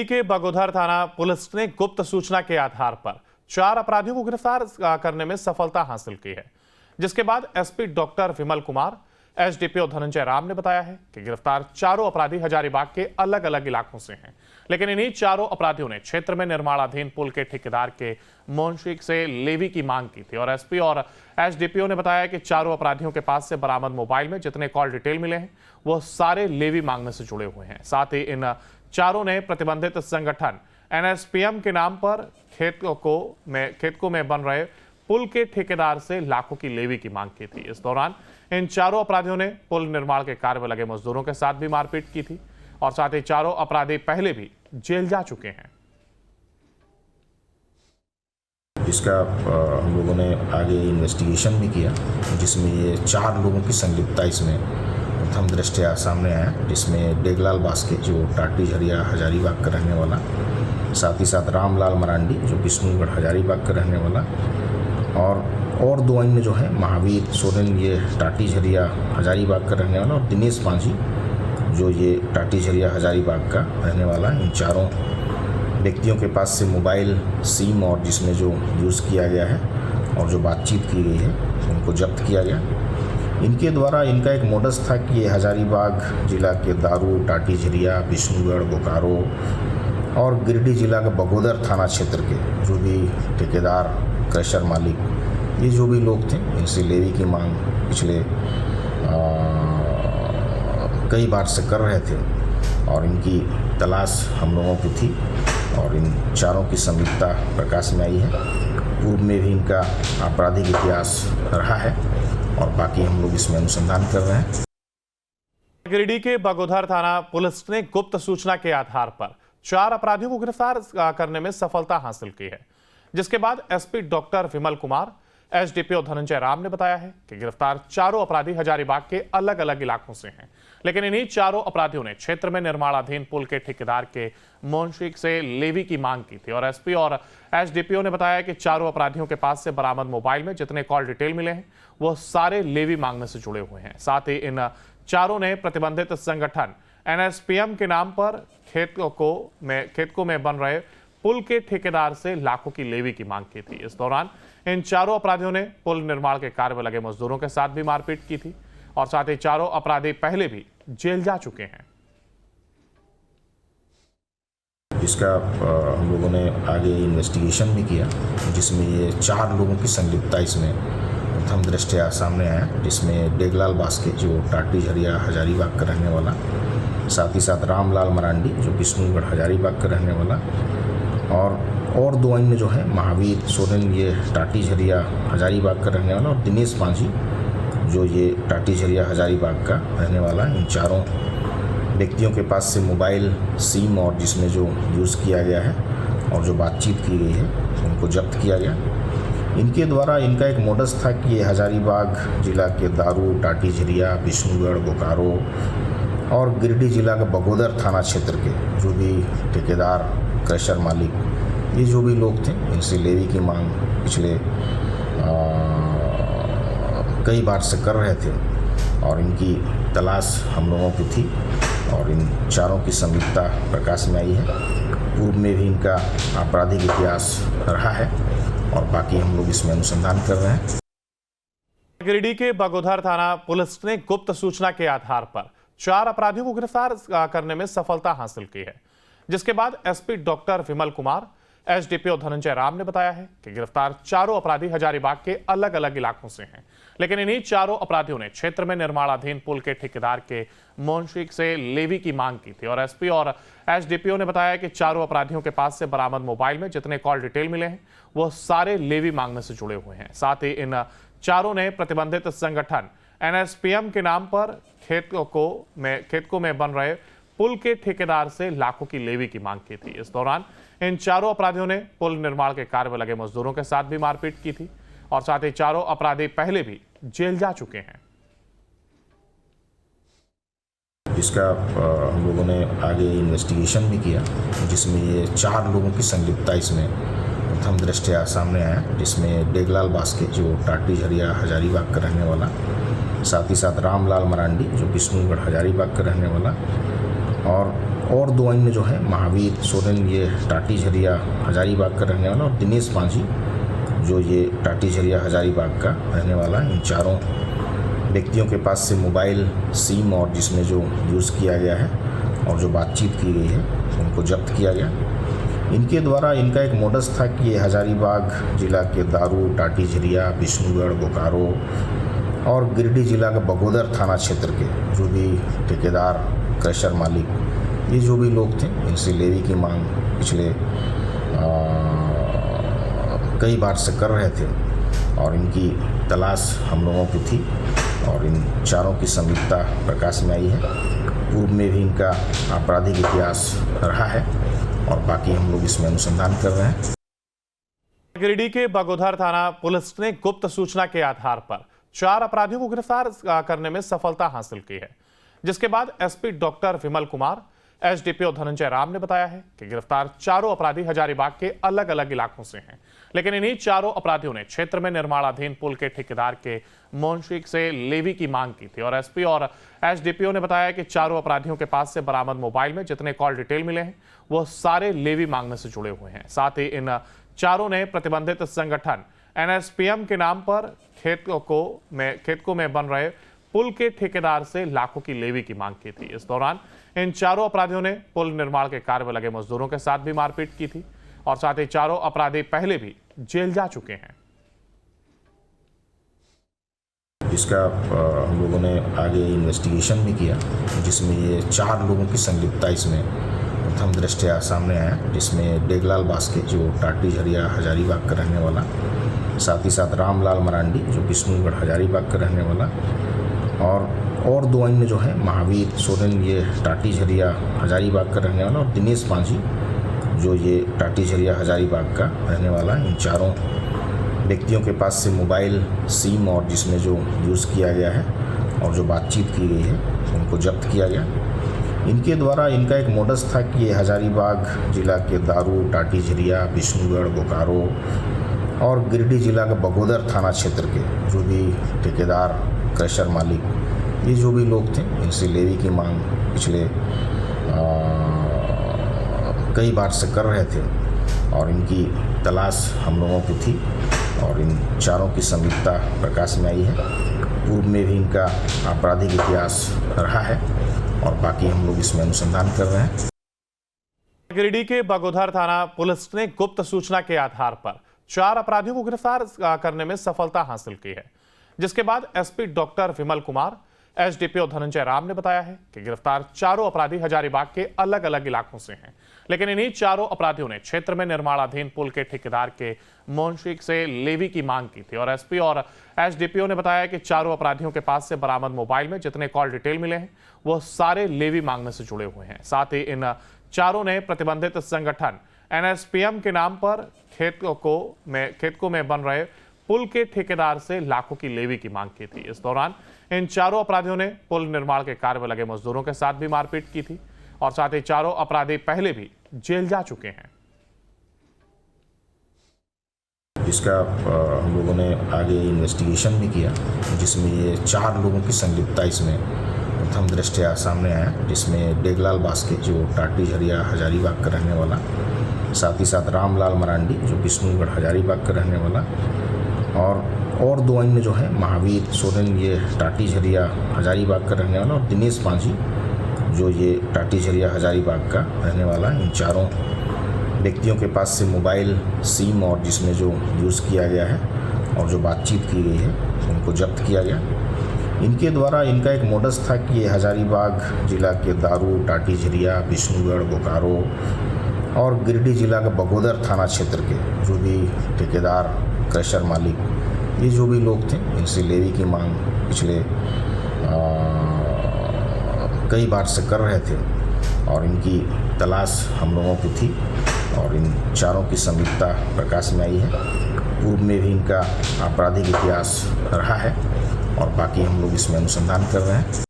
गिरिडीह के बगोदर थाना पुलिस ने गुप्त सूचना के आधार पर 4 अपराधियों को गिरफ्तार करने में सफलता हासिल की है, जिसके बाद SP doctor Vimal Kumar, SDPO Dhananjay Ram ने बताया है कि गिरफ्तार चारों अपराधी हजारीबाग के अलग अलग इलाकों से हैं। लेकिन इन्हीं चारों अपराधियों ने क्षेत्र में निर्माणाधीन पुल के ठेकेदार के मोहनशीख से लेवी की मांग की थी और एसपी और एसडीपीओ ने बताया कि चारों अपराधियों के पास से बरामद मोबाइल में जितने कॉल डिटेल मिले हैं वो सारे लेवी मांगने से जुड़े हुए हैं। साथ ही इन चारों ने प्रतिबंधित संगठन एनएसपीएम के नाम पर खेतको में बन रहे पुल के ठेकेदार से लाखों की लेवी की मांग की थी। इस दौरान इन चारों अपराधियों ने पुल निर्माण के कार्य में लगे मजदूरों के साथ भी मारपीट की थी और साथ ही चारों अपराधी पहले भी जेल जा चुके हैं। इसका हम लोगों ने आगे इन्वेस्टिगेशन भी किया, जिसमें ये 4 लोगों की संलिप्तता इसमें प्रथम दृष्टया सामने आया, जिसमें डेगलाल बास्के जो टाटी झरिया हजारीबाग का रहने वाला, साथ ही साथ रामलाल मरांडी जो विष्णुगढ़ हजारीबाग का रहने वाला और 2 अन्य जो है महावीर सोरेन ये टाटी झरिया हजारीबाग का रहने वाला और दिनेश पांजी जो ये टाटी झरिया हजारीबाग का रहने वाला। इन चारों व्यक्तियों के पास से मोबाइल, सिम और जिसमें जो यूज़ किया गया है और जो बातचीत की गई है उनको जब्त किया गया। इनके द्वारा इनका एक मोडस था कि ये हजारीबाग जिला के दारू, टाटी झरिया, विष्णुगढ़, बोकारो और गिरिडीह जिला के बगोदर थाना क्षेत्र के जो भी ठेकेदार, क्रशर मालिक, ये जो भी लोग थे, इनसे लेवी की मांग पिछले कई बार से कर रहे थे और इनकी तलाश हम लोगों की थी और इन चारों की संलिप्तता प्रकाश में आई है। पूर्व में भी इनका आपराधिक इतिहास रहा है और बाकी हम लोग इसमें अनुसंधान कर रहे हैं। गिरिडीह के बगोदर थाना पुलिस ने गुप्त सूचना के आधार पर 4 अपराधियों को गिरफ्तार करने में सफलता हासिल की है, जिसके बाद SP doctor Vimal Kumar, SDPO Dhananjay Ram ने बताया है कि गिरफ्तार चारों अपराधी हजारीबाग के अलग अलग इलाकों से हैं। लेकिन इन्हीं चारों अपराधियों ने क्षेत्र में निर्माणाधीन पुल के ठेकेदार के मोहनशीख से लेवी की मांग की थी और एसपी और एसडीपीओ ने बताया कि चारों अपराधियों के पास से बरामद मोबाइल में जितने कॉल डिटेल मिले हैं वो सारे लेवी मांगने से जुड़े हुए हैं। साथ ही इन चारों ने प्रतिबंधित संगठन एनएसपीएम के नाम पर खेतको में बन रहे पुल के ठेकेदार से लाखों की लेवी की मांग की थी। इस दौरान इन चारों अपराधियों ने पुल निर्माण के कार्य में लगे मजदूरों के साथ भी मारपीट की थी और साथ ही चारों अपराधी पहले भी जेल जा चुके हैं। इसका हम लोगों ने आगे इन्वेस्टिगेशन भी किया, जिसमें ये 4 लोगों की संलिप्तता इसमें प्रथम दृष्टया सामने आया, जिसमें डेगलाल बास्के जो टाटी झरिया हजारीबाग का रहने वाला, साथ ही साथ रामलाल मरांडी जो विष्णुगढ़ हजारीबाग का रहने वाला और 2 अन्य जो है महावीर सोरेन ये टाटी झरिया हजारीबाग का रहने वाला और दिनेश पांजी जो ये टाटी झरिया हजारीबाग का रहने वाला। इन चारों व्यक्तियों के पास से मोबाइल, सिम और जिसमें जो यूज़ किया गया है और जो बातचीत की गई है उनको जब्त किया गया। इनके द्वारा इनका एक मोडस था कि ये हजारीबाग जिला के दारू, टाटी झरिया, विष्णुगढ़, बोकारो और गिरिडीह जिला के बगोदर थाना क्षेत्र के जो भी ठेकेदार, क्रशर मालिक, ये जो भी लोग थे, इनसे लेवी की मांग पिछले कई बार से कर रहे थे और इनकी तलाश हम लोगों की थी और इन चारों की संलिप्तता प्रकाश में आई है। पूर्व में भी इनका आपराधिक इतिहास रहा है और बाकी हम लोग इसमें अनुसंधान कर रहे हैं। गिरिडीह के बगोदर थाना पुलिस ने गुप्त सूचना के आधार पर 4 अपराधियों को गिरफ्तार करने में सफलता हासिल की है, जिसके बाद SP doctor Vimal Kumar, SDPO Dhananjay Ram ने बताया है कि गिरफ्तार चारों अपराधी हजारीबाग के अलग अलग इलाकों से हैं। लेकिन इन्हीं चारों अपराधियों ने क्षेत्र में निर्माणाधीन पुल के ठेकेदार के मोहनशीख से लेवी की मांग की थी और एसपी और एसडीपीओ ने बताया कि चारों अपराधियों के पास से बरामद मोबाइल में जितने कॉल डिटेल मिले हैं वो सारे लेवी मांगने से जुड़े हुए हैं। साथ ही इन चारों ने प्रतिबंधित संगठन एनएसपीएम के नाम पर खेतको में बन रहे पुल के ठेकेदार से लाखों की लेवी की मांग की थी। इस दौरान इन चारों अपराधियों ने पुल निर्माण के कार्य में लगे मजदूरों के साथ भी मारपीट की थी और साथ ही चारों अपराधी पहले भी जेल जा चुके हैं। इसका हम लोगों ने आगे इन्वेस्टिगेशन भी किया, जिसमें ये 4 लोगों की संलिप्तता इसमें प्रथम दृष्टया सामने आया, जिसमें डेगलाल बास्के जो टाटी झरिया हजारीबाग का रहने वाला, साथ ही साथ रामलाल मरांडी जो विष्णुगढ़ हजारीबाग का रहने वाला और दो अन्य जो है महावीर सोरेन, ये टाटी झरिया हजारीबाग का रहने वाला, और दिनेश मांझी जो ये टाटी झरिया हजारीबाग का रहने वाला। इन चारों व्यक्तियों के पास से मोबाइल, सिम और जिसमें जो यूज़ किया गया है और जो बातचीत की गई है उनको जब्त किया गया। इनके द्वारा इनका एक मोडस था कि ये हजारीबाग जिला के दारू, टाटी झरिया, विष्णुगढ़, बोकारो और गिरिडीह जिला के बगोदर थाना क्षेत्र के जो भी ठेकेदार, क्रशर मालिक, ये जो भी लोग थे, इनसे लेवी की मांग पिछले कई बार से कर रहे थे और इनकी तलाश हम लोगों की थी और इन चारों की संलिप्तता प्रकाश में आई है। पूर्व में भी इनका आपराधिक इतिहास रहा है और बाकी हम लोग इसमें अनुसंधान कर रहे हैं। गिरिडीह के बगोदर थाना पुलिस ने गुप्त सूचना के आधार पर 4 अपराधियों को गिरफ्तार करने में सफलता हासिल की है, जिसके बाद SP doctor Vimal Kumar, SDPO Dhananjay Ram ने बताया है कि गिरफ्तार चारों अपराधी हजारीबाग के अलग अलग इलाकों से हैं, लेकिन इन्हीं चारों अपराधियों ने क्षेत्र में निर्माणाधीन पुल के ठेकेदार के मोहनशीख से लेवी की मांग की थी और एसपी और एसडीपीओ ने बताया कि चारों अपराधियों के पास से बरामद मोबाइल में जितने कॉल डिटेल मिले हैं वो सारे लेवी मांगने से जुड़े हुए हैं। साथ ही इन चारों ने प्रतिबंधित संगठन NSPM के नाम पर खेतकों में बन रहे पुल के ठेकेदार से लाखों की लेवी की मांग की थी। इस दौरान इन चारों अपराधियों ने पुल निर्माण के कार्य में लगे मजदूरों के साथ भी मारपीट की थी और साथ ही चारों अपराधी पहले भी जेल जा चुके हैं। इसका हम लोगों ने आगे इन्वेस्टिगेशन भी किया, जिसमें ये 4 लोगों की संलिप्तता इसमें प्रथम दृष्टया सामने आया, जिसमें डेगलाल बास्के जो टाटी झरिया हजारीबाग का रहने वाला, साथ ही साथ रामलाल मरांडी जो विष्णुगढ़ हजारीबाग का रहने वाला, और 2 अन्य जो है महावीर सोरेन, ये टाटी झरिया हजारीबाग का रहने वाला, और दिनेश मांझी जो ये टाटी झरिया हजारीबाग का रहने वाला। इन चारों व्यक्तियों के पास से मोबाइल, सिम और जिसमें जो यूज़ किया गया है और जो बातचीत की गई है उनको जब्त किया गया। इनके द्वारा इनका एक मोडस था कि ये हजारीबाग जिला के दारू, टाटी झरिया, विष्णुगढ़, बोकारो और गिरिडीह जिला के बगोदर थाना क्षेत्र के जो भी ठेकेदार, क्रशर मालिक, ये जो भी लोग थे, इनसे लेवी की मांग पिछले कई बार से कर रहे थे और इनकी तलाश हम लोगों की थी और इन चारों की संलिप्तता प्रकाश में आई है। पूर्व में भी इनका आपराधिक इतिहास रहा है और बाकी हम लोग इसमें अनुसंधान कर रहे हैं। गिरिडीह के बगोदर थाना पुलिस ने गुप्त सूचना के आधार पर 4 अपराधियों को गिरफ्तार करने में सफलता हासिल की है, जिसके बाद SP doctor Vimal Kumar, SDPO Dhananjay Ram ने बताया है कि गिरफ्तार चारों अपराधी हजारीबाग के अलग अलग इलाकों से हैं, लेकिन इन्हीं चारों अपराधियों ने क्षेत्र में निर्माणाधीन पुल के ठेकेदार के मोहनशीख से लेवी की मांग की थी और एसपी और एसडीपीओ ने बताया कि चारों अपराधियों के पास से बरामद मोबाइल में जितने कॉल डिटेल मिले हैं वो सारे लेवी मांगने से जुड़े हुए हैं। साथ ही इन चारों ने प्रतिबंधित संगठन NSPM के नाम पर खेतकों में बन रहे पुल के ठेकेदार से लाखों की लेवी की मांग की थी। इस दौरान इन चारों अपराधियों ने पुल निर्माण के कार्य में लगे मजदूरों के साथ भी मारपीट की थी और साथ ही चारों अपराधी पहले भी जेल जा चुके हैं। इसका हम लोगों ने आगे इन्वेस्टिगेशन भी किया, जिसमें ये 4 लोगों की संलिप्तता इसमें प्रथम दृष्टया सामने आया, जिसमें डेगलाल बास्के जो टाटी झरिया हजारीबाग का रहने वाला, साथ ही साथ रामलाल मरांडी जो विष्णुगढ़ हजारीबाग का रहने वाला, और 2 अन्य जो है महावीर सोरेन, ये टाटी झरिया हजारीबाग का रहने वाला, और दिनेश मांझी जो ये टाटी झरिया हजारीबाग का रहने वाला। इन चारों व्यक्तियों के पास से मोबाइल, सिम और जिसमें जो यूज़ किया गया है और जो बातचीत की गई है उनको जब्त किया गया। इनके द्वारा इनका एक मोडस था कि ये हजारीबाग जिला के दारू, टाटी झरिया, विष्णुगढ़, बोकारो और गिरिडीह जिला के बगोदर थाना क्षेत्र के जो भी ठेकेदार, क्रशर मालिक, ये जो भी लोग थे, इनसे लेवी की मांग पिछले कई बार से कर रहे थे और इनकी तलाश हम लोगों की थी और इन चारों की संलिप्तता प्रकाश में आई है। पूर्व में भी इनका आपराधिक इतिहास रहा है और बाकी हम लोग इसमें अनुसंधान कर रहे हैं।